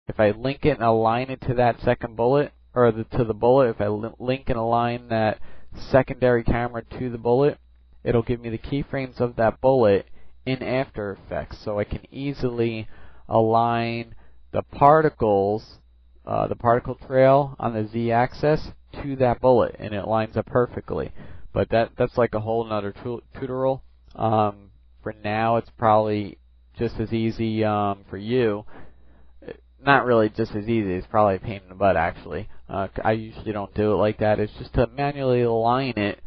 if I link it and align it to that second bullet, or to the bullet, if I link and align that secondary camera to the bullet, it'll give me the keyframes of that bullet in After Effects, so I can easily align the particles, the particle trail on the Z-axis to that bullet, and it lines up perfectly. But that's like a whole nother tutorial. For now, it's probably just as easy for you. Not really just as easy, it's probably a pain in the butt actually. I usually don't do it like that. It's just to manually align it,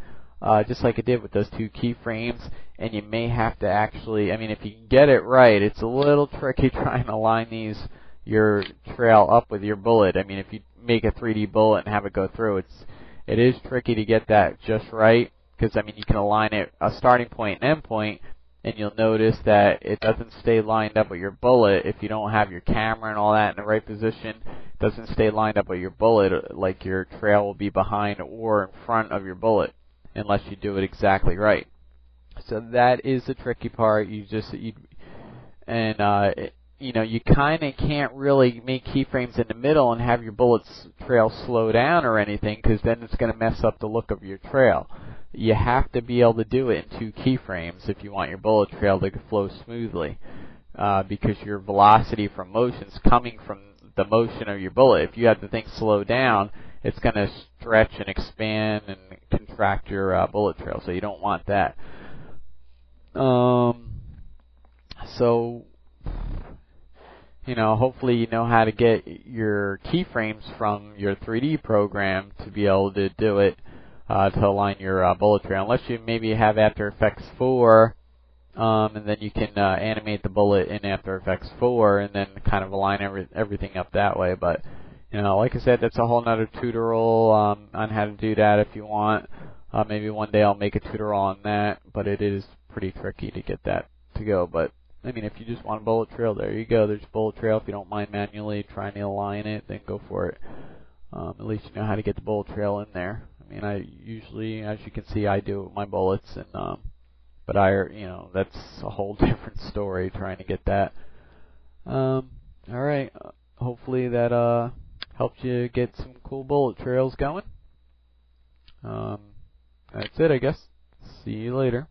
just like I did with those two keyframes, and you may have to actually, I mean, if you can get it right, it's a little tricky trying to line your trail up with your bullet. I mean, if you make a 3D bullet and have it go through, it is tricky to get that just right, because I mean, you can align it a starting point and end point, and you'll notice that it doesn't stay lined up with your bullet if you don't have your camera and all that in the right position. It doesn't stay lined up with your bullet, like your trail will be behind or in front of your bullet unless you do it exactly right. So that is the tricky part. You kind of can't really make keyframes in the middle and have your bullet's trail slow down or anything, because then it's going to mess up the look of your trail. You have to be able to do it in two keyframes if you want your bullet trail to flow smoothly, because your velocity from motion is coming from the motion of your bullet. If you have the thing slow down, it's going to stretch and expand and contract your bullet trail, so you don't want that. So, hopefully you know how to get your keyframes from your 3D program to be able to do it, to align your bullet trail. Unless you maybe have After Effects 4, and then you can animate the bullet in After Effects 4 and then kind of align everything up that way. But, like I said, that's a whole nother tutorial on how to do that if you want. Maybe one day I'll make a tutorial on that, but it is pretty tricky to get that to go. But I mean, if you just want a bullet trail, there you go. There's a bullet trail. If you don't mind manually trying to align it, then go for it. At least you know how to get the bullet trail in there. I mean, I usually, as you can see, I do it with my bullets, and but that's a whole different story trying to get that. All right. Hopefully that helped you get some cool bullet trails going. That's it, I guess. See you later.